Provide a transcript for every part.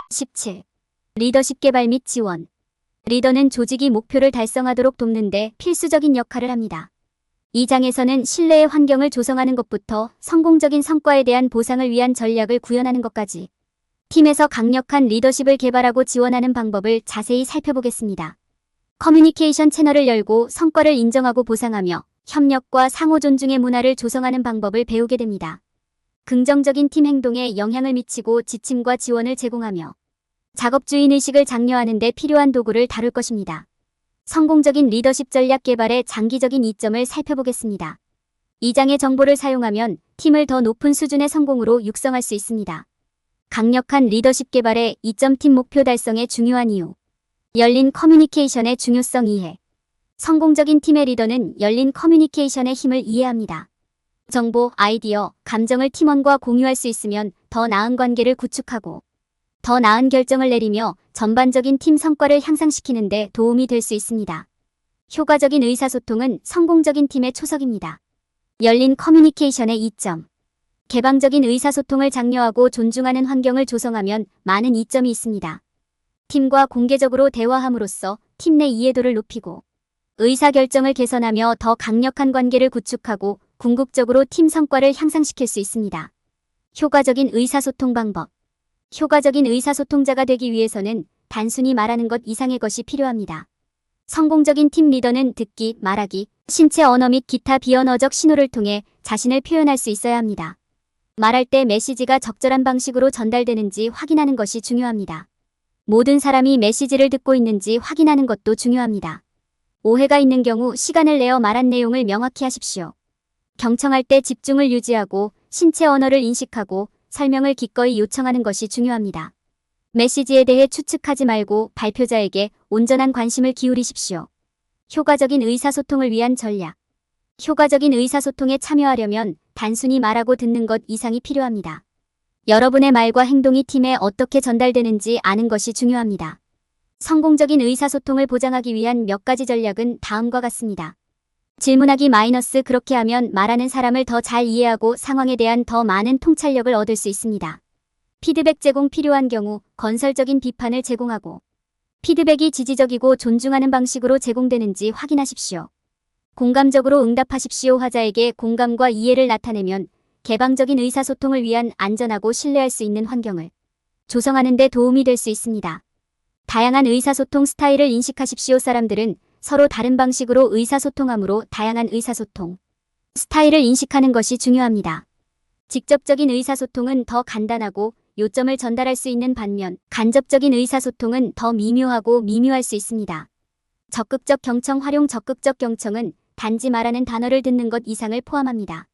17. 리더십 개발 및 지원. 리더는 조직이 목표를 달성하도록 돕는데 필수적인 역할을 합니다. 이 장에서는 신뢰의 환경을 조성하는 것부터 성공적인 성과에 대한 보상을 위한 전략을 구현하는 것까지 팀에서 강력한 리더십을 개발하고 지원하는 방법을 자세히 살펴보겠습니다. 커뮤니케이션 채널을 열고 성과를 인정하고 보상하며 협력과 상호 존중의 문화를 조성하는 방법을 배우게 됩니다. 긍정적인 팀 행동에 영향을 미치고 지침과 지원을 제공하며 작업주의 의식을 장려하는 데 필요한 도구를 다룰 것입니다. 성공적인 리더십 전략 개발의 장기적인 이점을 살펴보겠습니다. 이 장의 정보를 사용하면 팀을 더 높은 수준의 성공으로 육성할 수 있습니다. 강력한 리더십 개발의 이점 팀 목표 달성의 중요한 이유. 열린 커뮤니케이션의 중요성 이해. 성공적인 팀의 리더는 열린 커뮤니케이션의 힘을 이해합니다. 정보, 아이디어, 감정을 팀원과 공유할 수 있으면 더 나은 관계를 구축하고 더 나은 결정을 내리며 전반적인 팀 성과를 향상시키는 데 도움이 될 수 있습니다. 효과적인 의사소통은 성공적인 팀의 초석입니다. 열린 커뮤니케이션의 이점. 개방적인 의사소통을 장려하고 존중하는 환경을 조성하면 많은 이점이 있습니다. 팀과 공개적으로 대화함으로써 팀 내 이해도를 높이고 의사결정을 개선하며 더 강력한 관계를 구축하고 궁극적으로 팀 성과를 향상시킬 수 있습니다. 효과적인 의사소통 방법. 효과적인 의사소통자가 되기 위해서는 단순히 말하는 것 이상의 것이 필요합니다. 성공적인 팀 리더는 듣기, 말하기, 신체 언어 및 기타 비언어적 신호를 통해 자신을 표현할 수 있어야 합니다. 말할 때 메시지가 적절한 방식으로 전달되는지 확인하는 것이 중요합니다. 모든 사람이 메시지를 듣고 있는지 확인하는 것도 중요합니다. 오해가 있는 경우 시간을 내어 말한 내용을 명확히 하십시오. 경청할 때 집중을 유지하고 신체 언어를 인식하고 설명을 기꺼이 요청하는 것이 중요합니다. 메시지에 대해 추측하지 말고 발표자에게 온전한 관심을 기울이십시오. 효과적인 의사소통을 위한 전략. 효과적인 의사소통에 참여하려면 단순히 말하고 듣는 것 이상이 필요합니다. 여러분의 말과 행동이 팀에 어떻게 전달되는지 아는 것이 중요합니다. 성공적인 의사소통을 보장하기 위한 몇 가지 전략은 다음과 같습니다. 질문하기 - 그렇게 하면 말하는 사람을 더 잘 이해하고 상황에 대한 더 많은 통찰력을 얻을 수 있습니다. 피드백 제공 필요한 경우 건설적인 비판을 제공하고 피드백이 지지적이고 존중하는 방식으로 제공되는지 확인하십시오. 공감적으로 응답하십시오. 화자에게 공감과 이해를 나타내면 개방적인 의사소통을 위한 안전하고 신뢰할 수 있는 환경을 조성하는 데 도움이 될 수 있습니다. 다양한 의사소통 스타일을 인식하십시오. 사람들은 서로 다른 방식으로 의사소통하므로 다양한 의사소통 스타일을 인식하는 것이 중요합니다. 직접적인 의사소통은 더 간단하고 요점을 전달할 수 있는 반면 간접적인 의사소통은 더 미묘하고 미묘할 수 있습니다. 적극적 경청 활용. 적극적 경청은 단지 말하는 단어를 듣는 것 이상을 포함합니다.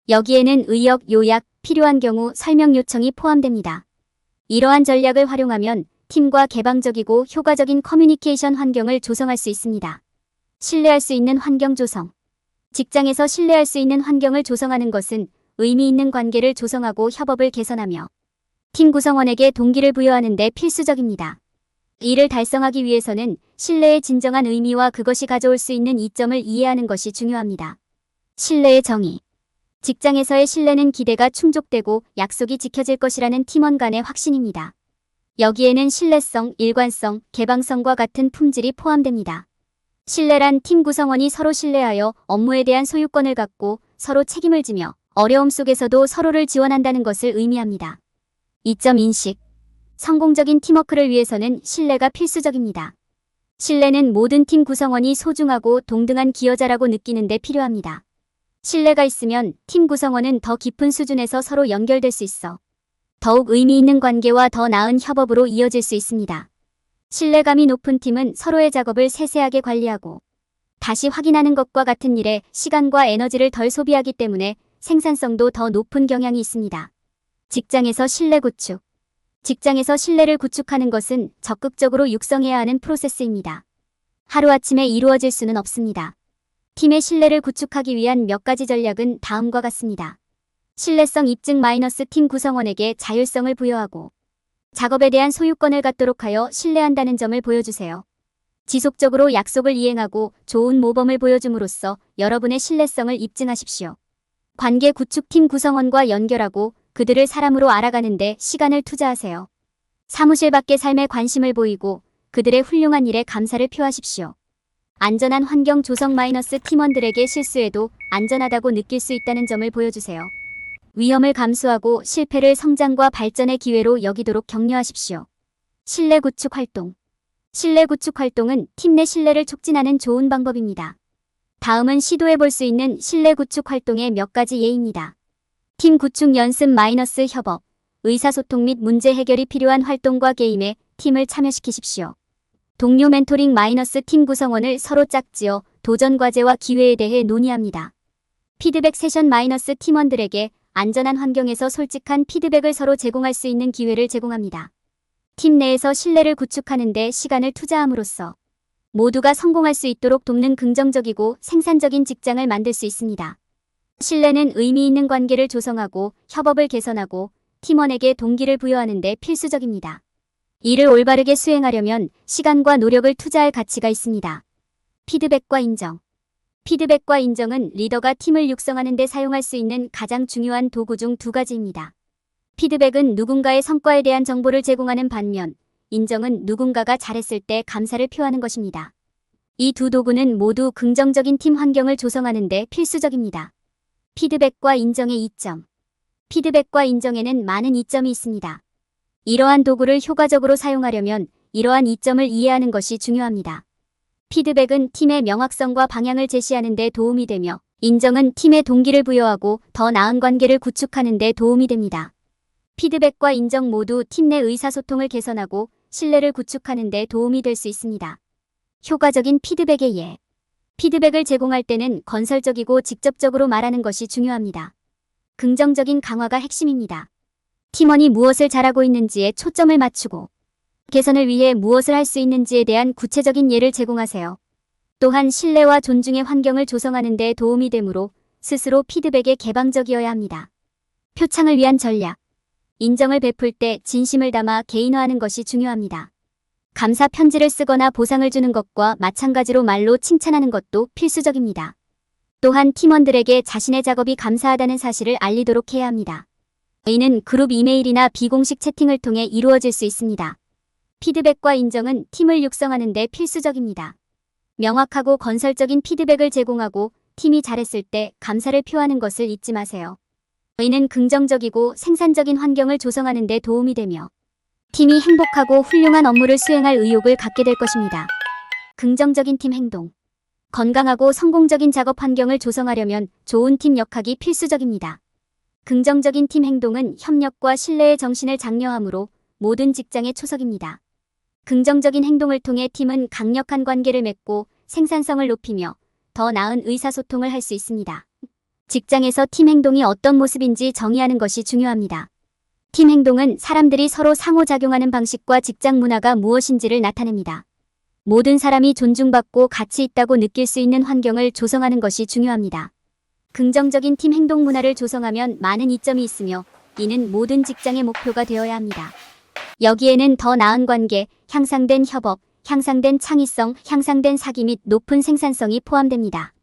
여기에는 의역, 요약, 필요한 경우 설명 요청이 포함됩니다. 이러한 전략을 활용하면 팀과 개방적이고 효과적인 커뮤니케이션 환경을 조성할 수 있습니다. 신뢰할 수 있는 환경 조성. 직장에서 신뢰할 수 있는 환경을 조성하는 것은 의미 있는 관계를 조성하고 협업을 개선하며 팀 구성원에게 동기를 부여하는 데 필수적입니다. 이를 달성하기 위해서는 신뢰의 진정한 의미와 그것이 가져올 수 있는 이점을 이해하는 것이 중요합니다. 신뢰의 정의. 직장에서의 신뢰는 기대가 충족되고 약속이 지켜질 것이라는 팀원 간의 확신입니다. 여기에는 신뢰성, 일관성, 개방성과 같은 품질이 포함됩니다. 신뢰란 팀 구성원이 서로 신뢰하여 업무에 대한 소유권을 갖고 서로 책임을 지며 어려움 속에서도 서로를 지원한다는 것을 의미합니다. 이점 인식. 성공적인 팀워크를 위해서는 신뢰가 필수적입니다. 신뢰는 모든 팀 구성원이 소중하고 동등한 기여자라고 느끼는 데 필요합니다. 신뢰가 있으면 팀 구성원은 더 깊은 수준에서 서로 연결될 수 있어 더욱 의미 있는 관계와 더 나은 협업으로 이어질 수 있습니다. 신뢰감이 높은 팀은 서로의 작업을 세세하게 관리하고 다시 확인하는 것과 같은 일에 시간과 에너지를 덜 소비하기 때문에 생산성도 더 높은 경향이 있습니다. 직장에서 신뢰 구축. 직장에서 신뢰를 구축하는 것은 적극적으로 육성해야 하는 프로세스입니다. 하루아침에 이루어질 수는 없습니다. 팀의 신뢰를 구축하기 위한 몇 가지 전략은 다음과 같습니다. 신뢰성 입증 - 팀 구성원에게 자율성을 부여하고 작업에 대한 소유권을 갖도록 하여 신뢰한다는 점을 보여주세요. 지속적으로 약속을 이행하고 좋은 모범을 보여줌으로써 여러분의 신뢰성을 입증하십시오. 관계 구축. 팀 구성원과 연결하고 그들을 사람으로 알아가는 데 시간을 투자하세요. 사무실 밖의 삶에 관심을 보이고 그들의 훌륭한 일에 감사를 표하십시오. 안전한 환경 조성 팀원들에게 실수해도 안전하다고 느낄 수 있다는 점을 보여주세요. 위험을 감수하고 실패를 성장과 발전의 기회로 여기도록 격려하십시오. 신뢰 구축 활동. 신뢰 구축 활동은 팀 내 신뢰를 촉진하는 좋은 방법입니다. 다음은 시도해 볼 수 있는 신뢰 구축 활동의 몇 가지 예입니다. 팀 구축 연습 협업. 의사소통 및 문제 해결이 필요한 활동과 게임에 팀을 참여시키십시오. 동료 멘토링 팀 구성원을 서로 짝지어 도전 과제와 기회에 대해 논의합니다. 피드백 세션 팀원들에게 안전한 환경에서 솔직한 피드백을 서로 제공할 수 있는 기회를 제공합니다. 팀 내에서 신뢰를 구축하는 데 시간을 투자함으로써 모두가 성공할 수 있도록 돕는 긍정적이고 생산적인 직장을 만들 수 있습니다. 신뢰는 의미 있는 관계를 조성하고 협업을 개선하고 팀원에게 동기를 부여하는 데 필수적입니다. 이를 올바르게 수행하려면 시간과 노력을 투자할 가치가 있습니다. 피드백과 인정. 피드백과 인정은 리더가 팀을 육성하는 데 사용할 수 있는 가장 중요한 도구 중 두 가지입니다. 피드백은 누군가의 성과에 대한 정보를 제공하는 반면, 인정은 누군가가 잘했을 때 감사를 표하는 것입니다. 이 두 도구는 모두 긍정적인 팀 환경을 조성하는 데 필수적입니다. 피드백과 인정의 이점. 피드백과 인정에는 많은 이점이 있습니다. 이러한 도구를 효과적으로 사용하려면 이러한 이점을 이해하는 것이 중요합니다. 피드백은 팀의 명확성과 방향을 제시하는 데 도움이 되며, 인정은 팀의 동기를 부여하고 더 나은 관계를 구축하는 데 도움이 됩니다. 피드백과 인정 모두 팀 내 의사소통을 개선하고 신뢰를 구축하는 데 도움이 될 수 있습니다. 효과적인 피드백의 예. 피드백을 제공할 때는 건설적이고 직접적으로 말하는 것이 중요합니다. 긍정적인 강화가 핵심입니다. 팀원이 무엇을 잘하고 있는지에 초점을 맞추고 개선을 위해 무엇을 할 수 있는지에 대한 구체적인 예를 제공하세요. 또한 신뢰와 존중의 환경을 조성하는 데 도움이 되므로 스스로 피드백에 개방적이어야 합니다. 표창을 위한 전략. 인정을 베풀 때 진심을 담아 개인화하는 것이 중요합니다. 감사 편지를 쓰거나 보상을 주는 것과 마찬가지로 말로 칭찬하는 것도 필수적입니다. 또한 팀원들에게 자신의 작업이 감사하다는 사실을 알리도록 해야 합니다. 이는 그룹 이메일이나 비공식 채팅을 통해 이루어질 수 있습니다. 피드백과 인정은 팀을 육성하는 데 필수적입니다. 명확하고 건설적인 피드백을 제공하고 팀이 잘했을 때 감사를 표하는 것을 잊지 마세요. 이는 긍정적이고 생산적인 환경을 조성하는 데 도움이 되며 팀이 행복하고 훌륭한 업무를 수행할 의욕을 갖게 될 것입니다. 긍정적인 팀 행동. 건강하고 성공적인 작업 환경을 조성하려면 좋은 팀 역학이 필수적입니다. 긍정적인 팀 행동은 협력과 신뢰의 정신을 장려하므로 모든 직장의 초석입니다. 긍정적인 행동을 통해 팀은 강력한 관계를 맺고 생산성을 높이며 더 나은 의사소통을 할 수 있습니다. 직장에서 팀 행동이 어떤 모습인지 정의하는 것이 중요합니다. 팀 행동은 사람들이 서로 상호작용하는 방식과 직장 문화가 무엇인지를 나타냅니다. 모든 사람이 존중받고 가치 있다고 느낄 수 있는 환경을 조성하는 것이 중요합니다. 긍정적인 팀 행동 문화를 조성하면 많은 이점이 있으며 이는 모든 직장의 목표가 되어야 합니다. 여기에는 더 나은 관계, 향상된 협업, 향상된 창의성, 향상된 사기 및 높은 생산성이 포함됩니다.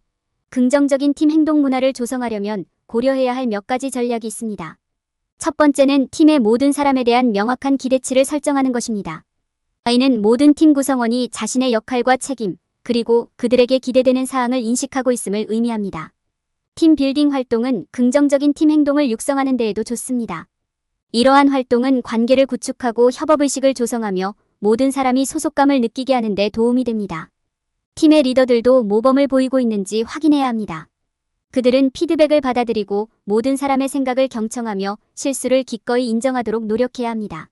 긍정적인 팀 행동 문화를 조성하려면 고려해야 할 몇 가지 전략이 있습니다. 첫 번째는 팀의 모든 사람에 대한 명확한 기대치를 설정하는 것입니다. 이는 모든 팀 구성원이 자신의 역할과 책임, 그리고 그들에게 기대되는 사항을 인식하고 있음을 의미합니다. 팀 빌딩 활동은 긍정적인 팀 행동을 육성하는 데에도 좋습니다. 이러한 활동은 관계를 구축하고 협업의식을 조성하며 모든 사람이 소속감을 느끼게 하는 데 도움이 됩니다. 팀의 리더들도 모범을 보이고 있는지 확인해야 합니다. 그들은 피드백을 받아들이고 모든 사람의 생각을 경청하며 실수를 기꺼이 인정하도록 노력해야 합니다.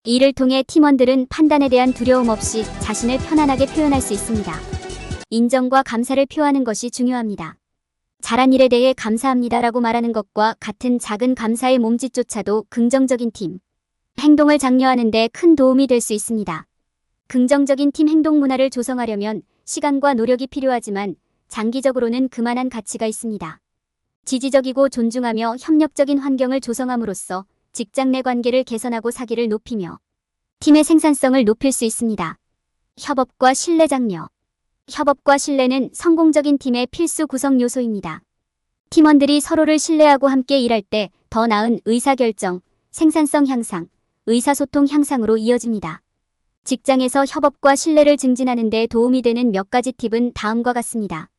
이를 통해 팀원들은 판단에 대한 두려움 없이 자신을 편안하게 표현할 수 있습니다. 인정과 감사를 표하는 것이 중요합니다. 잘한 일에 대해 감사합니다라고 말하는 것과 같은 작은 감사의 몸짓조차도 긍정적인 팀 행동을 장려하는 데 큰 도움이 될 수 있습니다. 긍정적인 팀 행동 문화를 조성하려면 시간과 노력이 필요하지만 장기적으로는 그만한 가치가 있습니다. 지지적이고 존중하며 협력적인 환경을 조성함으로써 직장 내 관계를 개선하고 사기를 높이며 팀의 생산성을 높일 수 있습니다. 협업과 신뢰 장려. 협업과 신뢰는 성공적인 팀의 필수 구성 요소입니다. 팀원들이 서로를 신뢰하고 함께 일할 때 더 나은 의사결정, 생산성 향상, 의사소통 향상으로 이어집니다. 직장에서 협업과 신뢰를 증진하는 데 도움이 되는 몇 가지 팁은 다음과 같습니다.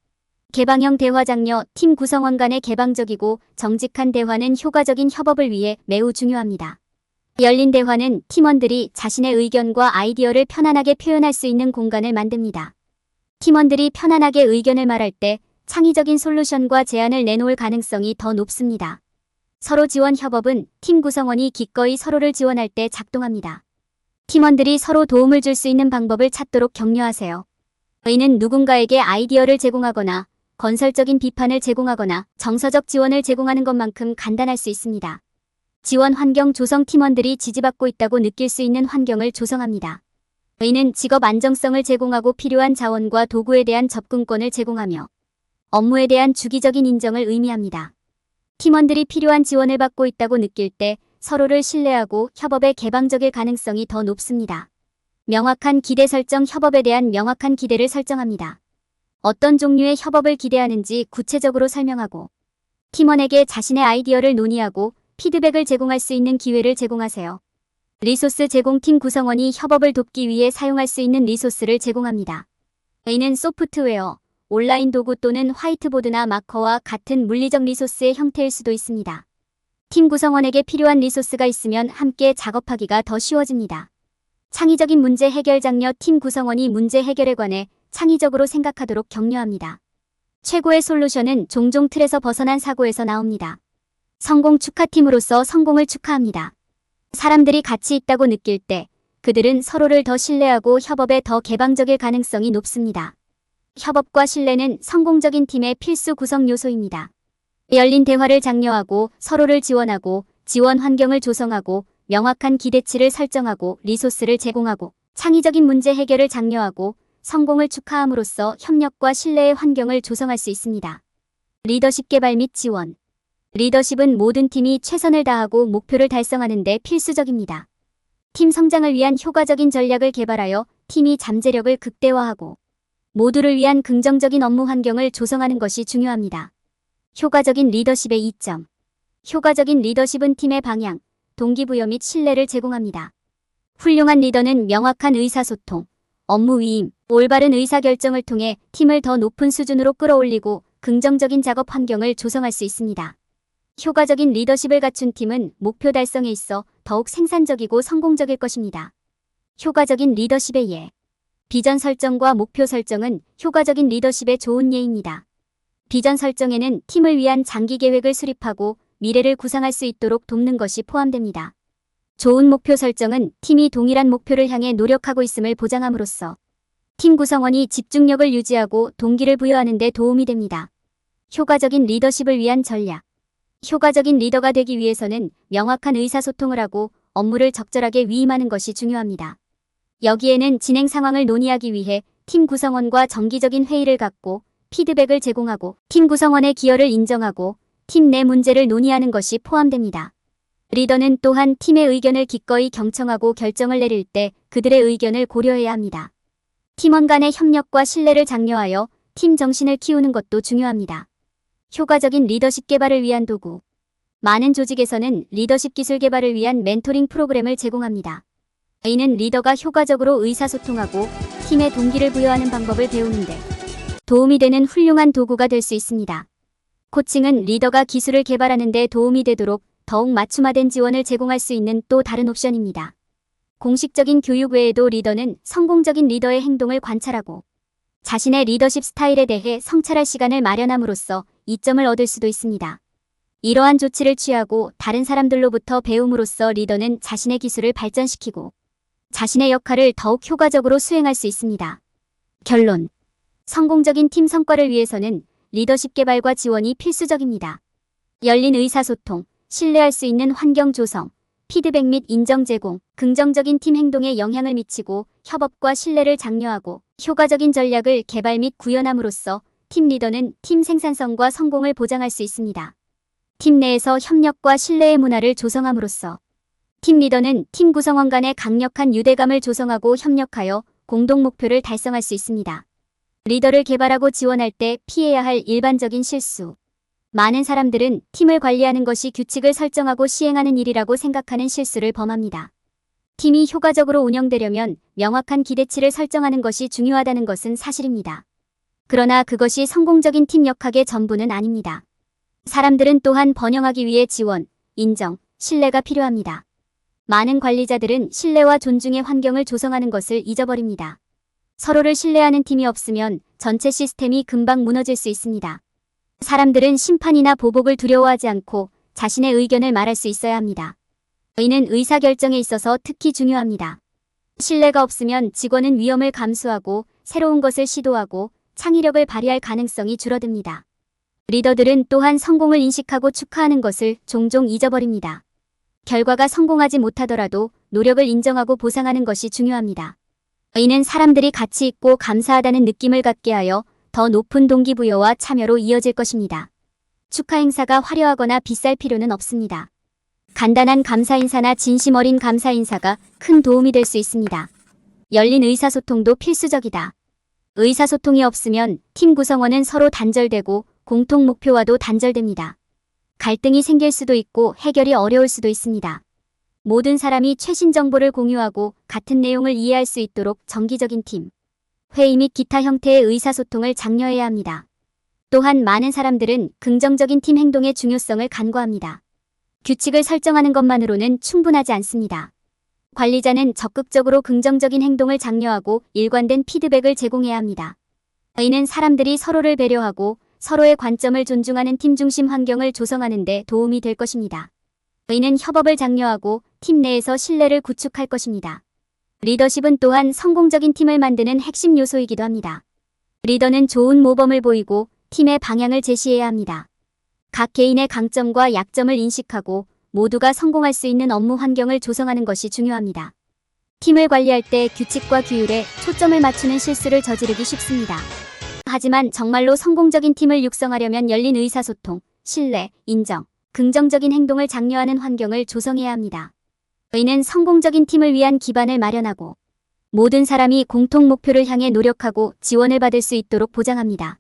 개방형 대화 장려, 팀 구성원 간의 개방적이고 정직한 대화는 효과적인 협업을 위해 매우 중요합니다. 열린 대화는 팀원들이 자신의 의견과 아이디어를 편안하게 표현할 수 있는 공간을 만듭니다. 팀원들이 편안하게 의견을 말할 때 창의적인 솔루션과 제안을 내놓을 가능성이 더 높습니다. 서로 지원 협업은 팀 구성원이 기꺼이 서로를 지원할 때 작동합니다. 팀원들이 서로 도움을 줄 수 있는 방법을 찾도록 격려하세요. 이는 누군가에게 아이디어를 제공하거나 건설적인 비판을 제공하거나 정서적 지원을 제공하는 것만큼 간단할 수 있습니다. 지원 환경 조성, 팀원들이 지지받고 있다고 느낄 수 있는 환경을 조성합니다. 이는 직업 안정성을 제공하고 필요한 자원과 도구에 대한 접근권을 제공하며 업무에 대한 주기적인 인정을 의미합니다. 팀원들이 필요한 지원을 받고 있다고 느낄 때 서로를 신뢰하고 협업에 개방적일 가능성이 더 높습니다. 명확한 기대 설정, 협업에 대한 명확한 기대를 설정합니다. 어떤 종류의 협업을 기대하는지 구체적으로 설명하고 팀원에게 자신의 아이디어를 논의하고 피드백을 제공할 수 있는 기회를 제공하세요. 리소스 제공, 팀 구성원이 협업을 돕기 위해 사용할 수 있는 리소스를 제공합니다. 이는 소프트웨어, 온라인 도구 또는 화이트보드나 마커와 같은 물리적 리소스의 형태일 수도 있습니다. 팀 구성원에게 필요한 리소스가 있으면 함께 작업하기가 더 쉬워집니다. 창의적인 문제 해결 장려, 팀 구성원이 문제 해결에 관해 창의적으로 생각하도록 격려합니다. 최고의 솔루션은 종종 틀에서 벗어난 사고에서 나옵니다. 성공 축하팀으로서 성공을 축하합니다. 사람들이 가치 있다고 느낄 때 그들은 서로를 더 신뢰하고 협업에 더 개방적일 가능성이 높습니다. 협업과 신뢰는 성공적인 팀의 필수 구성 요소입니다. 열린 대화를 장려하고 서로를 지원하고 지원 환경을 조성하고 명확한 기대치를 설정하고 리소스를 제공하고 창의적인 문제 해결을 장려하고 성공을 축하함으로써 협력과 신뢰의 환경을 조성할 수 있습니다. 리더십 개발 및 지원. 리더십은 모든 팀이 최선을 다하고 목표를 달성하는 데 필수적입니다. 팀 성장을 위한 효과적인 전략을 개발하여 팀이 잠재력을 극대화하고 모두를 위한 긍정적인 업무 환경을 조성하는 것이 중요합니다. 효과적인 리더십의 이점. 효과적인 리더십은 팀의 방향, 동기부여 및 신뢰를 제공합니다. 훌륭한 리더는 명확한 의사소통, 업무 위임, 올바른 의사결정을 통해 팀을 더 높은 수준으로 끌어올리고 긍정적인 작업 환경을 조성할 수 있습니다. 효과적인 리더십을 갖춘 팀은 목표 달성에 있어 더욱 생산적이고 성공적일 것입니다. 효과적인 리더십의 예. 비전 설정과 목표 설정은 효과적인 리더십의 좋은 예입니다. 비전 설정에는 팀을 위한 장기 계획을 수립하고 미래를 구상할 수 있도록 돕는 것이 포함됩니다. 좋은 목표 설정은 팀이 동일한 목표를 향해 노력하고 있음을 보장함으로써 팀 구성원이 집중력을 유지하고 동기를 부여하는 데 도움이 됩니다. 효과적인 리더십을 위한 전략. 효과적인 리더가 되기 위해서는 명확한 의사소통을 하고 업무를 적절하게 위임하는 것이 중요합니다. 여기에는 진행 상황을 논의하기 위해 팀 구성원과 정기적인 회의를 갖고 피드백을 제공하고 팀 구성원의 기여를 인정하고 팀 내 문제를 논의하는 것이 포함됩니다. 리더는 또한 팀의 의견을 기꺼이 경청하고 결정을 내릴 때 그들의 의견을 고려해야 합니다. 팀원 간의 협력과 신뢰를 장려하여 팀 정신을 키우는 것도 중요합니다. 효과적인 리더십 개발을 위한 도구. 많은 조직에서는 리더십 기술 개발을 위한 멘토링 프로그램을 제공합니다. 이는 리더가 효과적으로 의사소통하고 팀의 동기를 부여하는 방법을 배우는데 도움이 되는 훌륭한 도구가 될 수 있습니다. 코칭은 리더가 기술을 개발하는 데 도움이 되도록 더욱 맞춤화된 지원을 제공할 수 있는 또 다른 옵션입니다. 공식적인 교육 외에도 리더는 성공적인 리더의 행동을 관찰하고 자신의 리더십 스타일에 대해 성찰할 시간을 마련함으로써 이점을 얻을 수도 있습니다. 이러한 조치를 취하고 다른 사람들로부터 배움으로써 리더는 자신의 기술을 발전시키고 자신의 역할을 더욱 효과적으로 수행할 수 있습니다. 결론. 성공적인 팀 성과를 위해서는 리더십 개발과 지원이 필수적입니다. 열린 의사소통, 신뢰할 수 있는 환경 조성, 피드백 및 인정 제공, 긍정적인 팀 행동에 영향을 미치고 협업과 신뢰를 장려하고 효과적인 전략을 개발 및 구현함으로써 팀 리더는 팀 생산성과 성공을 보장할 수 있습니다. 팀 내에서 협력과 신뢰의 문화를 조성함으로써 팀 리더는 팀 구성원 간의 강력한 유대감을 조성하고 협력하여 공동 목표를 달성할 수 있습니다. 리더를 개발하고 지원할 때 피해야 할 일반적인 실수. 많은 사람들은 팀을 관리하는 것이 규칙을 설정하고 시행하는 일이라고 생각하는 실수를 범합니다. 팀이 효과적으로 운영되려면 명확한 기대치를 설정하는 것이 중요하다는 것은 사실입니다. 그러나 그것이 성공적인 팀 역학의 전부는 아닙니다. 사람들은 또한 번영하기 위해 지원, 인정, 신뢰가 필요합니다. 많은 관리자들은 신뢰와 존중의 환경을 조성하는 것을 잊어버립니다. 서로를 신뢰하는 팀이 없으면 전체 시스템이 금방 무너질 수 있습니다. 사람들은 심판이나 보복을 두려워하지 않고 자신의 의견을 말할 수 있어야 합니다. 이는 의사결정에 있어서 특히 중요합니다. 신뢰가 없으면 직원은 위험을 감수하고 새로운 것을 시도하고 창의력을 발휘할 가능성이 줄어듭니다. 리더들은 또한 성공을 인식하고 축하하는 것을 종종 잊어버립니다. 결과가 성공하지 못하더라도 노력을 인정하고 보상하는 것이 중요합니다. 이는 사람들이 가치 있고 감사하다는 느낌을 갖게 하여 더 높은 동기부여와 참여로 이어질 것입니다. 축하 행사가 화려하거나 비쌀 필요는 없습니다. 간단한 감사 인사나 진심 어린 감사 인사가 큰 도움이 될 수 있습니다. 열린 의사소통도 필수적이다. 의사소통이 없으면 팀 구성원은 서로 단절되고 공통 목표와도 단절됩니다. 갈등이 생길 수도 있고 해결이 어려울 수도 있습니다. 모든 사람이 최신 정보를 공유하고 같은 내용을 이해할 수 있도록 정기적인 팀, 회의 및 기타 형태의 의사소통을 장려해야 합니다. 또한 많은 사람들은 긍정적인 팀 행동의 중요성을 간과합니다. 규칙을 설정하는 것만으로는 충분하지 않습니다. 관리자는 적극적으로 긍정적인 행동을 장려하고 일관된 피드백을 제공해야 합니다. 이는 사람들이 서로를 배려하고 서로의 관점을 존중하는 팀 중심 환경을 조성하는 데 도움이 될 것입니다. 이는 협업을 장려하고 팀 내에서 신뢰를 구축할 것입니다. 리더십은 또한 성공적인 팀을 만드는 핵심 요소이기도 합니다. 리더는 좋은 모범을 보이고 팀의 방향을 제시해야 합니다. 각 개인의 강점과 약점을 인식하고 모두가 성공할 수 있는 업무 환경을 조성하는 것이 중요합니다. 팀을 관리할 때 규칙과 규율에 초점을 맞추는 실수를 저지르기 쉽습니다. 하지만 정말로 성공적인 팀을 육성하려면 열린 의사소통, 신뢰, 인정, 긍정적인 행동을 장려하는 환경을 조성해야 합니다. 이는 성공적인 팀을 위한 기반을 마련하고 모든 사람이 공통 목표를 향해 노력하고 지원을 받을 수 있도록 보장합니다.